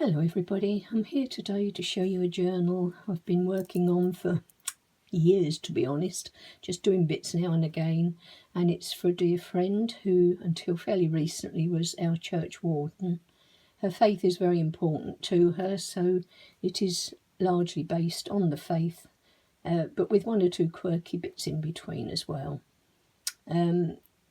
Hello everybody, I'm here today to show you a journal I've been working on for years, to be honest, just doing bits now and again, and it's for a dear friend who until fairly recently was our church warden. Her faith is very important to her, so it is largely based on the faith, but with one or two quirky bits in between as well.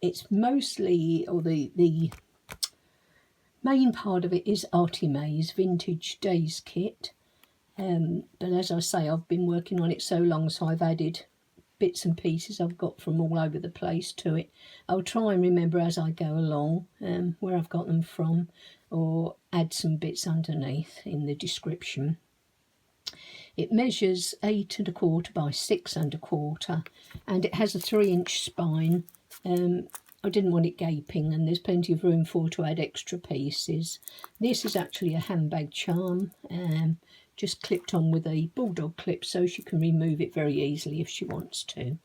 It's mostly, or the main part of it is Artie May's Vintage Days kit, but as I say, I've been working on it so long, so I've added bits and pieces I've got from all over the place to it. I'll try and remember as I go along where I've got them from, or add some bits underneath in the description. It measures 8 1/4 by 6 1/4, and it has a 3-inch spine. I didn't want it gaping, and there's plenty of room to add extra pieces. This is actually a handbag charm, just clipped on with a bulldog clip so she can remove it very easily if she wants to.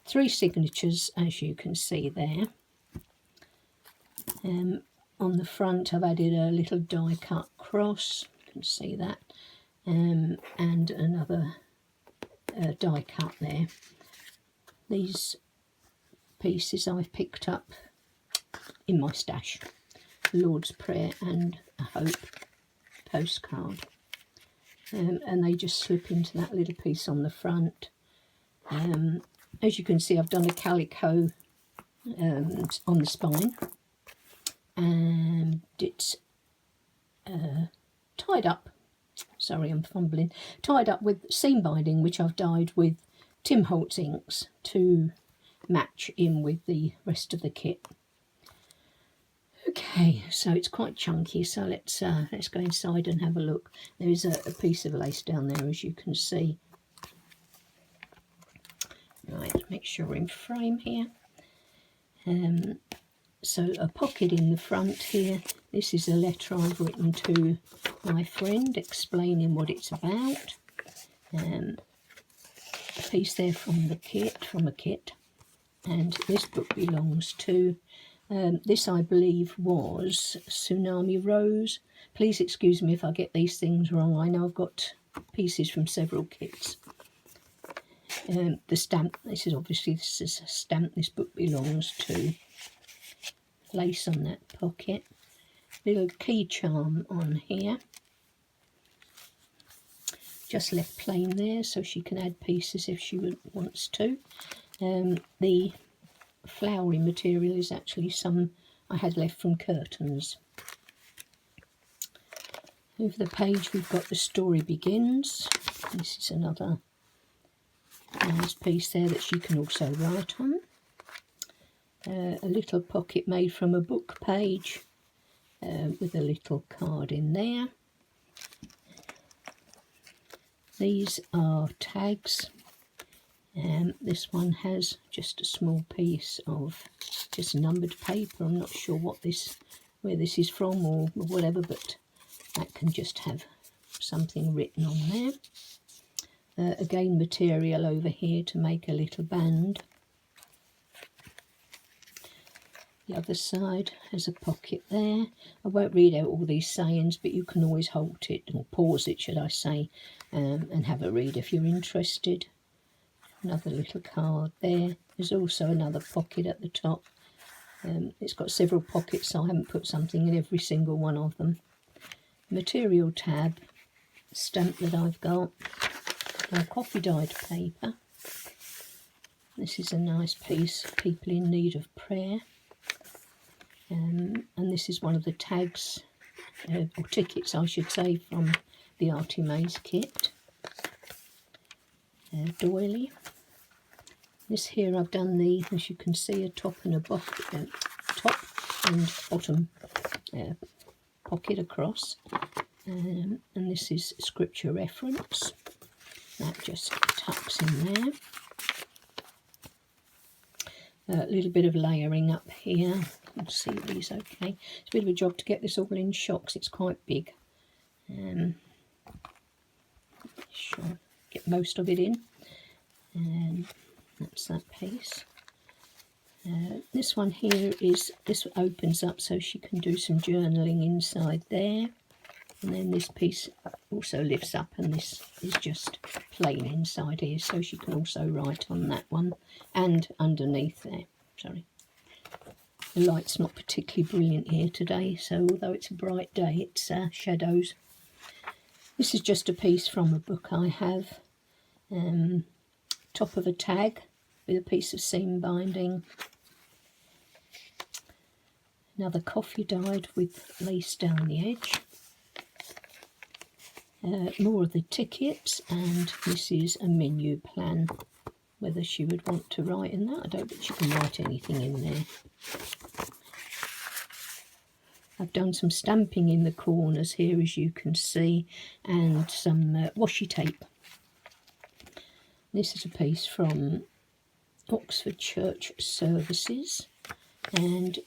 3 signatures, as you can see there. On the front I've added a little die cut cross, you can see that, and another die cut there. These pieces I've picked up in my stash, Lord's Prayer and a Hope postcard, and they just slip into that little piece on the front. As you can see, I've done a calico on the spine, and it's tied up, sorry I'm fumbling, tied up with seam binding, which I've dyed with Tim Holtz inks to match in with the rest of the kit. Okay, so it's quite chunky, so let's go inside and have a look. There is a piece of lace down there, as you can see. Right, make sure we're in frame here. So a pocket in the front here. This is a letter I've written to my friend explaining what it's about. A piece there from a kit. And this book belongs to, this I believe was Tsunami Rose. Please excuse me if I get these things wrong. I know I've got pieces from several kits. The stamp, this is a stamp this book belongs to. Lace on that pocket. Little key charm on here. Just left plain there so she can add pieces if she wants to. The flowery material is actually some I had left from curtains. Over the page we've got The Story Begins. This is another nice piece there that she can also write on. A little pocket made from a book page with a little card in there. These are tags. This one has just a small piece of just numbered paper. I'm not sure where this is from or whatever, but that can just have something written on there. Again, material over here to make a little band. The other side has a pocket there. I won't read out all these sayings, but you can always halt it, or pause it should I say, and have a read if you're interested. Another little card there. There's also another pocket at the top. It's got several pockets, so I haven't put something in every single one of them. Material tab, stamp that I've got, coffee dyed paper. This is a nice piece, People in Need of Prayer. And this is one of the tags, or tickets I should say, from the Artie May's kit. Doily. This here I've done as you can see, a top and bottom pocket across, and this is scripture reference. That just tucks in there. A little bit of layering up here. You can see these okay. It's a bit of a job to get this all in shocks. It's quite big. Sure, get most of it in. And that's that piece. This one here this opens up so she can do some journaling inside there. And then this piece also lifts up, and this is just plain inside here, so she can also write on that one and underneath there. Sorry, the light's not particularly brilliant here today, so although it's a bright day, it's shadows. This is just a piece from a book I have, top of a tag with a piece of seam binding. Another coffee dyed with lace down the edge. More of the tickets, and this is a menu plan. Whether she would want to write in that, I don't think she can write anything in there. I've done some stamping in the corners here, as you can see, and some washi tape. This is a piece from Oxford Church Services, and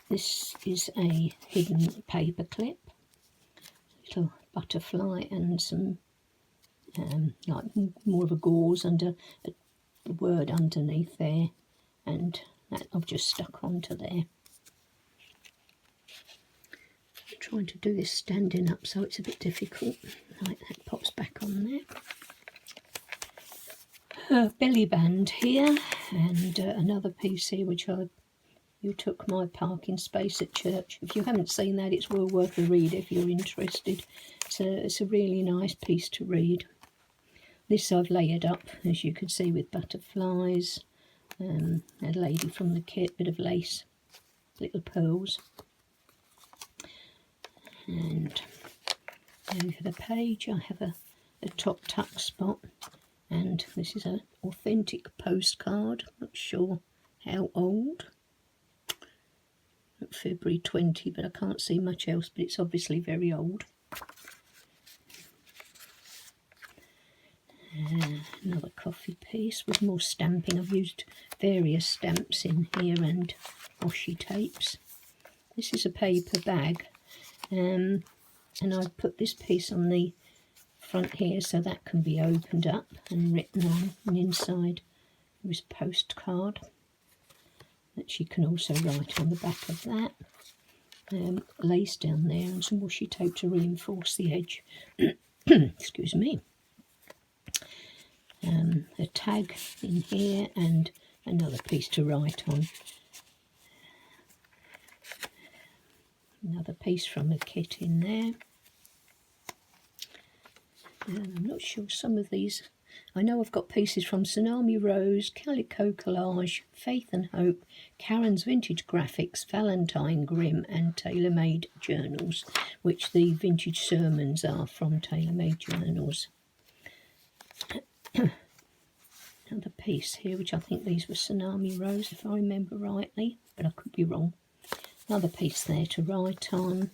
this is a hidden paper clip, little butterfly and some like more of a gauze under a word underneath there, and that I've just stuck onto there. I'm trying to do this standing up, so it's a bit difficult. Like that pops back on there. Her belly band here, and another piece here which you took my parking space at church. If you haven't seen that, it's well worth a read if you're interested. It's a really nice piece to read. This I've layered up, as you can see, with butterflies, a lady from the kit, bit of lace, little pearls. And over the page I have a top tuck spot, and this is an authentic postcard, not sure how old. February 20, but I can't see much else, but it's obviously very old. Another coffee piece with more stamping. I've used various stamps in here and washi tapes. This is a paper bag, and I've put this piece on the front here so that can be opened up and written on, and inside there is a postcard that she can also write on the back of that. Lace down there and some washi tape to reinforce the edge. Excuse me. A tag in here and another piece to write on. Another piece from a kit in there. I'm not sure, some of these, I know I've got pieces from Tsunami Rose, Calico Collage, Faith and Hope, Karen's Vintage Graphics, Valentine Grimm and Tailor Made Journals, which the vintage sermons are from Tailor Made Journals. Another piece here, which I think these were Tsunami Rose if I remember rightly, but I could be wrong. Another piece there to write on,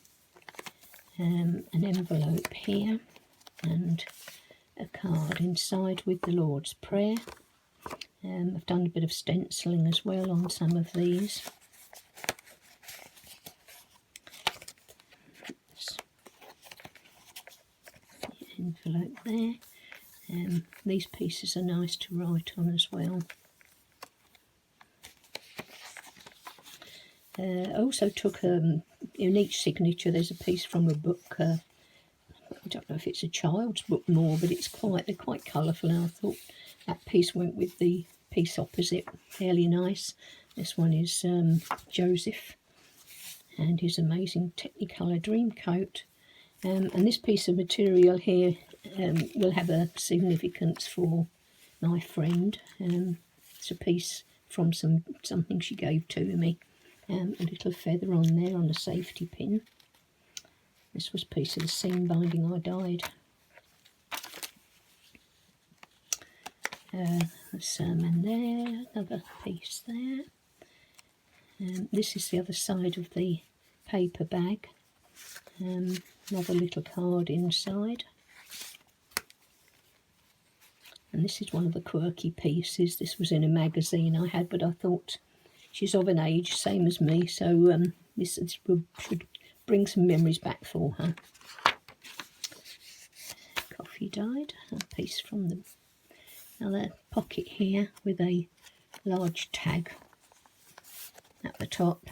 an envelope here, and a card inside with the Lord's Prayer. I've done a bit of stenciling as well on some of these. The envelope there. These pieces are nice to write on as well. I also took, in each signature there's a piece from a book. I don't know if it's a child's book more, but they're quite colourful, and I thought that piece went with the piece opposite, fairly nice. This one is Joseph and his amazing Technicolor Dreamcoat. And this piece of material here will have a significance for my friend. It's a piece from something she gave to me. A little feather on there on a safety pin. This was a piece of the seam binding I dyed. A sermon there, another piece there. This is the other side of the paper bag. Another little card inside. And this is one of the quirky pieces. This was in a magazine I had, but I thought she's of an age, same as me, so this should bring some memories back for her. Coffee dyed, a piece from them. Another pocket here with a large tag at the top.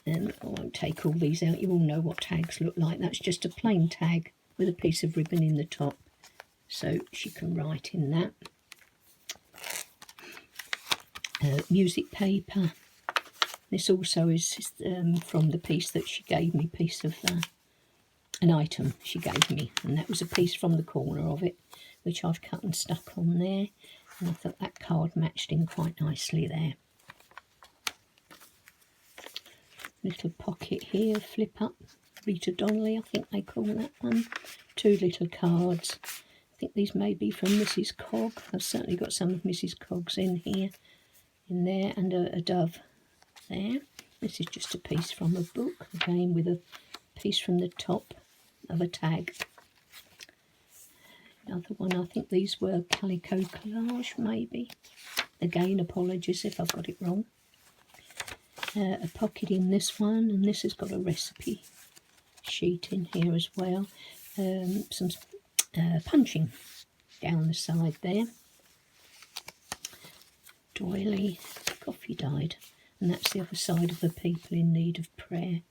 I won't take all these out, you all know what tags look like. That's just a plain tag with a piece of ribbon in the top, so she can write in that. Music paper. This also is from the piece that she gave me, piece of an item she gave me, and that was a piece from the corner of it, which I've cut and stuck on there, and I thought that card matched in quite nicely there. Little pocket here, flip up, Rita Donnelly, I think they call that one. 2 little cards. I think these may be from Mrs. Cogg. I've certainly got some of Mrs. Cogg's in there, and a dove there. This is just a piece from a book, again with a piece from the top of a tag. Another one, I think these were calico collage, maybe. Again, apologies if I've got it wrong. A pocket in this one, and this has got a recipe sheet in here as well. Some punching down the side there. Doily, coffee dyed, and that's the other side of the people in need of prayer.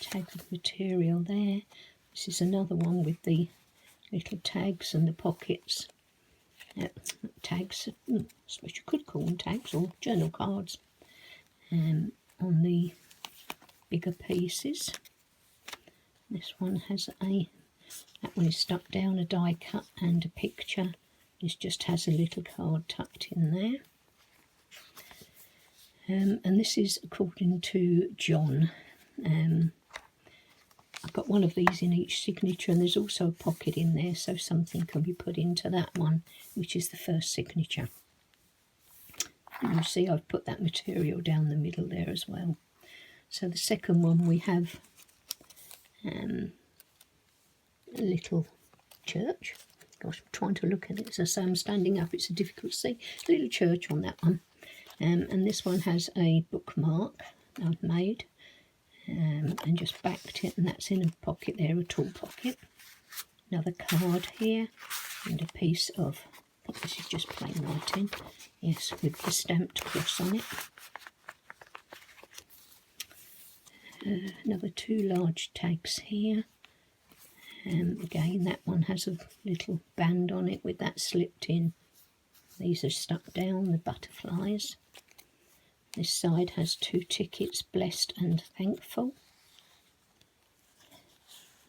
Tag of material there. This is another one with the little tags and the pockets. Tags, I suppose you could call them tags, or journal cards, on the bigger pieces. This one has that one is stuck down, a die cut and a picture. This just has a little card tucked in there. And this is according to John. I've got one of these in each signature, and there's also a pocket in there, so something can be put into that one, which is the first signature. And you'll see I've put that material down the middle there as well. So the second one, we have a little church. Gosh, I'm trying to look at it. As I say, I'm standing up, it's difficult to see. A little church on that one. And this one has a bookmark I've made. And just backed it, and that's in a pocket there, a tall pocket. Another card here, and a piece of, I think this is just plain writing, yes, with the stamped cross on it. Another 2 large tags here. Again, that one has a little band on it with that slipped in. These are stuck down, the butterflies. This side has 2 tickets, blessed and thankful.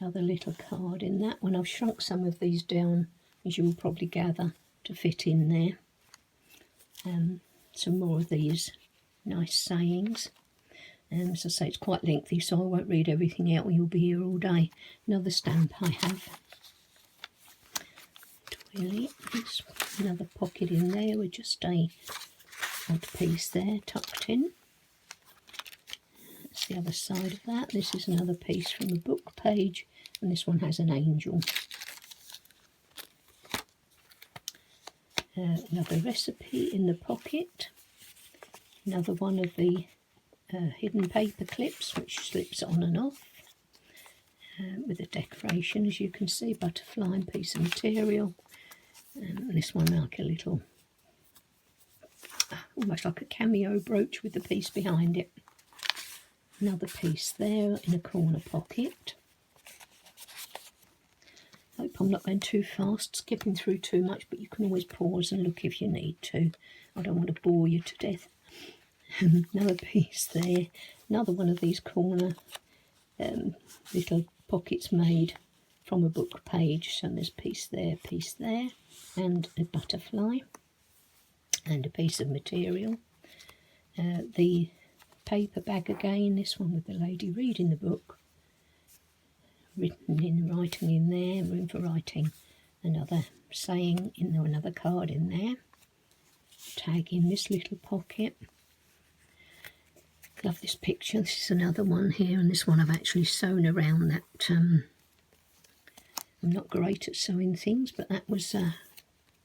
Another little card in that one. I've shrunk some of these down, as you will probably gather, to fit in there. Some more of these nice sayings. As I say, it's quite lengthy, so I won't read everything out, or you'll be here all day. Another stamp I have. Twilly. Another pocket in there with just a odd piece there tucked in. That's the other side of that. This is another piece from the book page, and this one has an angel. Another recipe in the pocket. Another one of the hidden paper clips, which slips on and off. With a decoration, as you can see, butterfly and piece of material. And this one like a little, almost like a cameo brooch with the piece behind it. Another piece there in a corner pocket. Hope I'm not going too fast, skipping through too much, but you can always pause and look if you need to. I don't want to bore you to death. Another piece there. Another one of these corner little pockets made from a book page. So there's piece there, and a butterfly. And a piece of material. The paper bag again, this one with the lady reading the book. Writing in there, room for writing. Another saying in there, another card in there. Tag in this little pocket. Love this picture. This is another one here, and this one I've actually sewn around that. I'm not great at sewing things, but that was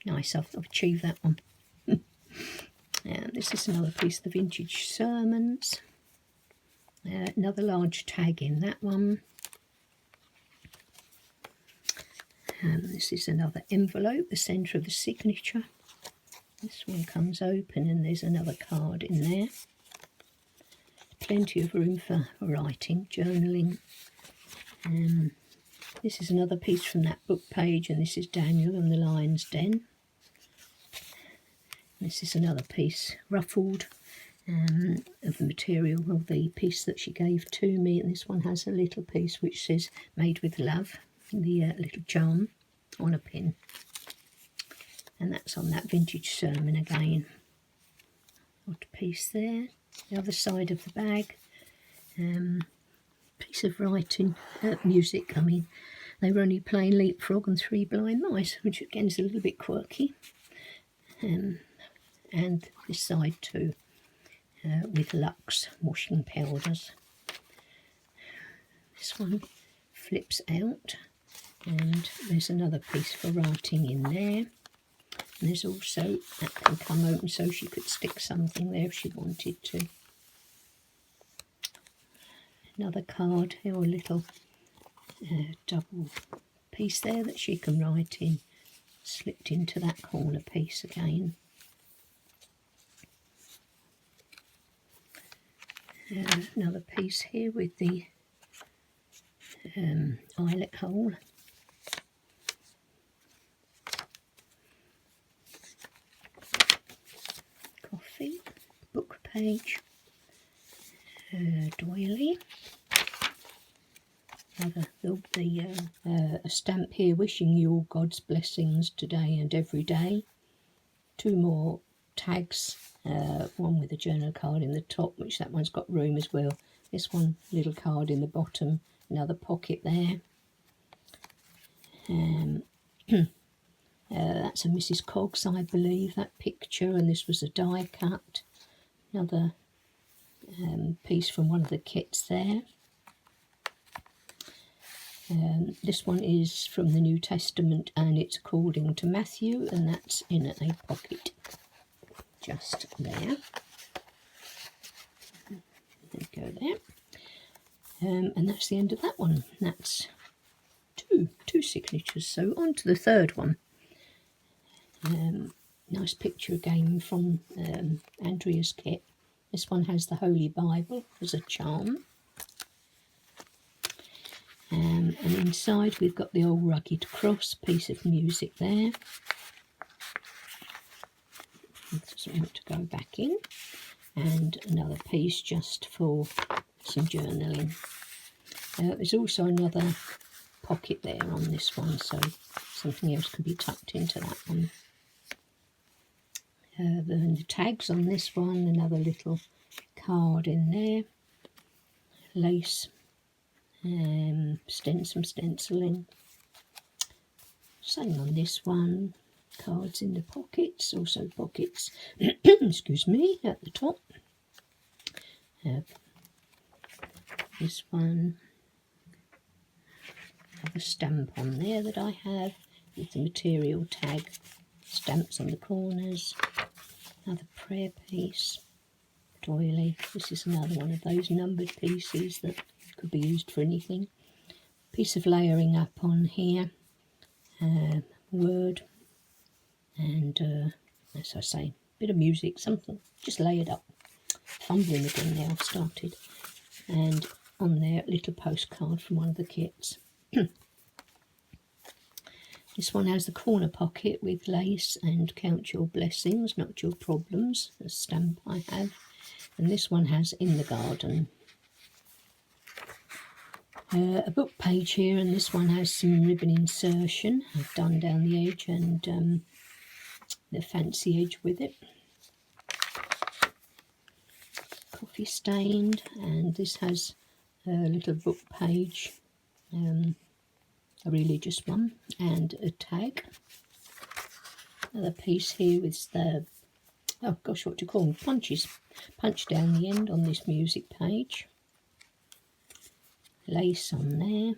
nice. I've achieved that one. And this is another piece of the vintage sermons. Another large tag in that one. This is another envelope, the centre of the signature. This one comes open and there's another card in there. Plenty of room for writing, journaling. This is another piece from that book page, and this is Daniel and the Lion's Den. This is another piece, ruffled, of the material of the piece that she gave to me, and this one has a little piece which says "Made with Love," the little charm on a pin, and that's on that vintage sermon again. Odd piece there. The other side of the bag, piece of writing, music. I mean, they were only playing Leapfrog and Three Blind Mice, which again is a little bit quirky. And this side too, with Lux washing powders. This one flips out, and there's another piece for writing in there. And there's also, that can come open so she could stick something there if she wanted to. Another card or a little double piece there that she can write in, slipped into that corner piece again. Another piece here with the eyelet hole. Coffee, book page, doily. A stamp here wishing you all God's blessings today and every day. Two more tags, one with a journal card in the top, which that one's got room as well. This one, little card in the bottom, another pocket there. That's a Mrs. Coggs, I believe, that picture, and this was a die cut. Another piece from one of the kits there. This one is from the New Testament, and it's according to Matthew, and that's in a pocket just there. There we go there. And that's the end of that one. That's two signatures. So on to the third one. Nice picture again from Andrea's kit. This one has the Holy Bible as a charm. And inside we've got the old rugged cross, piece of music there. It doesn't want to go back in. And another piece just for some journaling. There's also another pocket there on this one, so something else could be tucked into that one. The tags on this one, another little card in there. Lace. Some stenciling. Same on this one. Cards in the pockets, also pockets, excuse me, at the top. This one, have a stamp on there that I have with the material tag, stamps on the corners. Another prayer piece, doily. This is another one of those numbered pieces that could be used for anything. Piece of layering up on here, word, and as I say, bit of music, something just layered up. Fumbling again now, I've started. And on there, a little postcard from one of the kits. This one has the corner pocket with lace and count your blessings, not your problems, a stamp I have. And this one has in the garden. A book page here, and this one has some ribbon insertion. I've done down the edge and the fancy edge with it. Coffee stained, and this has a little book page, a religious one, and a tag. Another piece here with the, oh gosh, what do you call them? Punches. Punch down the end on this music page. Lace on there.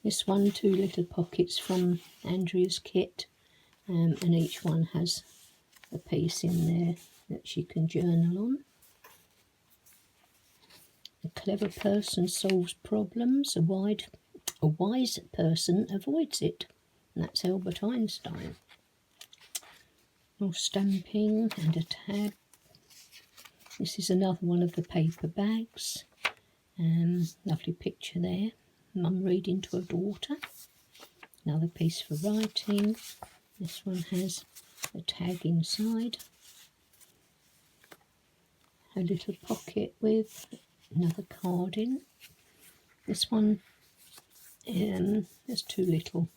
This one, two little pockets from Andrea's kit, and each one has a piece in there that she can journal on. A clever person solves problems, a wise person avoids it. And that's Albert Einstein. More stamping and a tag. This is another one of the paper bags. Lovely picture there. Mum reading to her daughter. Another piece for writing. This one has a tag inside. A little pocket with another card in. This one, there's two little,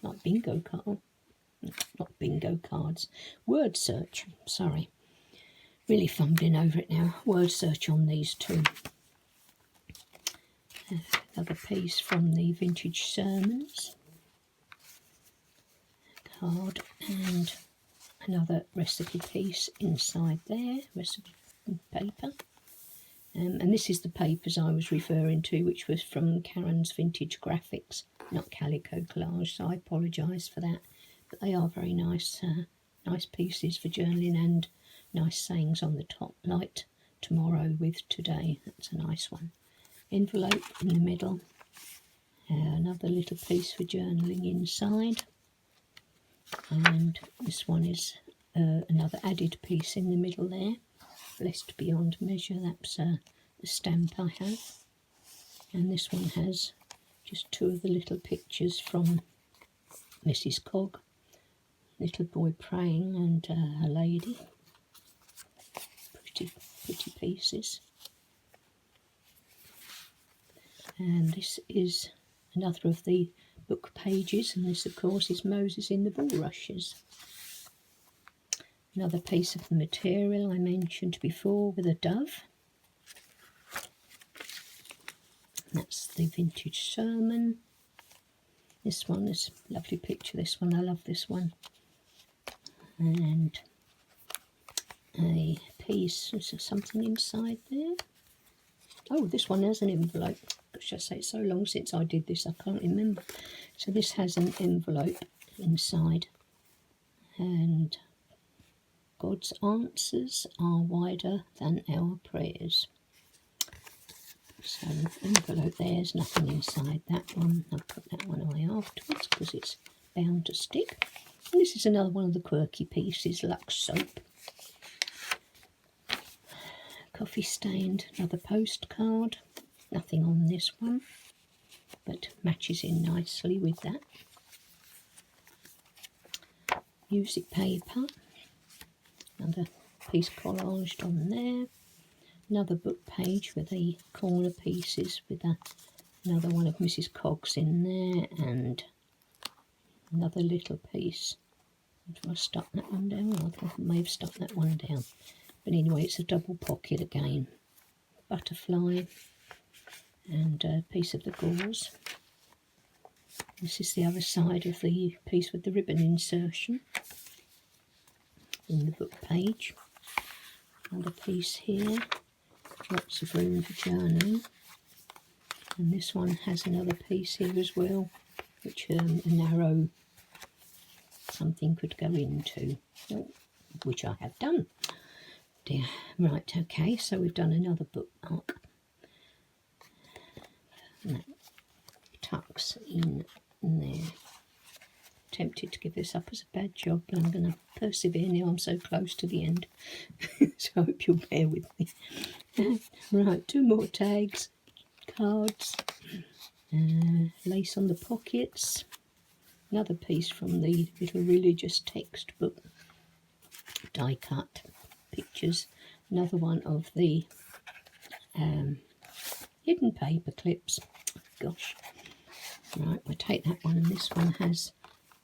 like bingo card, not bingo cards, word search, sorry. Really fumbling over it now. Word search on these two. Another piece from the Vintage Sermons card, and another recipe piece inside there, recipe paper. And this is the papers I was referring to, which was from Karen's Vintage Graphics, not Calico Collage, so I apologise for that. But they are very nice, nice pieces for journaling, and nice sayings on the top, like tomorrow with today. That's a nice one. Envelope in the middle. Another little piece for journaling inside. And this one is another added piece in the middle there. Blessed beyond measure, that's the stamp I have. And this one has just two of the little pictures from Mrs. Cog. Little boy praying and a lady. Pretty pieces. And this is another of the book pages, and this of course is Moses in the bulrushes. Another piece of the material I mentioned before with a dove. That's the Vintage Sermon. This one is a lovely picture, this one, I love this one. And a piece, is there something inside there? Oh, this one has an envelope. Gosh, I say it's so long since I did this, I can't remember. So this has an envelope inside, and God's answers are wider than our prayers. So envelope, there's nothing inside that one. I'll put that one away afterwards because it's bound to stick. And this is another one of the quirky pieces, Lux soap. Coffee stained, another postcard. Nothing on this one, but matches in nicely with that. Music paper. Another piece collaged on there. Another book page with the corner pieces with another one of Mrs. Cog's in there, and another little piece. Do I stuck that one down? I may have stuck that one down. But anyway, it's a double pocket again. Butterfly and a piece of the gauze. This is the other side of the piece with the ribbon insertion in the book page. Another piece here, lots of room for journaling. And this one has another piece here as well, which a narrow something could go into, which I have done. Dear. Right, okay, so we've done another bookmark. And that tucks in there. Tempted to give this up as a bad job, but I'm going to persevere now. I'm so close to the end. So I hope you'll bear with me. Right, two more tags, cards, lace on the pockets, another piece from the little religious textbook, die cut pictures, another one of the hidden paper clips. Gosh. Right, we'll take that one, and this one has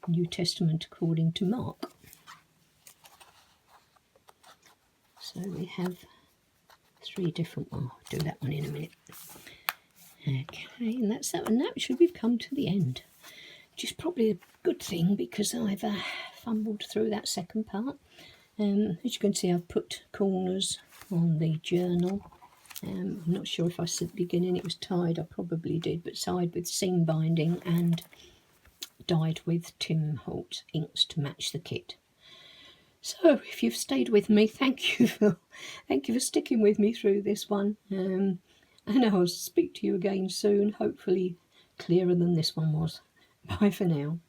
New Testament according to Mark. So we have three different, I'll do that one in a minute. Okay, and that's that one. Naturally, we've come to the end, which is probably a good thing because I've fumbled through that second part. As you can see, I've put corners on the journal. I'm not sure if I said at the beginning it was tied, I probably did, but tied with seam binding and dyed with Tim Holtz inks to match the kit. So if you've stayed with me, thank you for sticking with me through this one, and I'll speak to you again soon, hopefully clearer than this one was. Bye for now.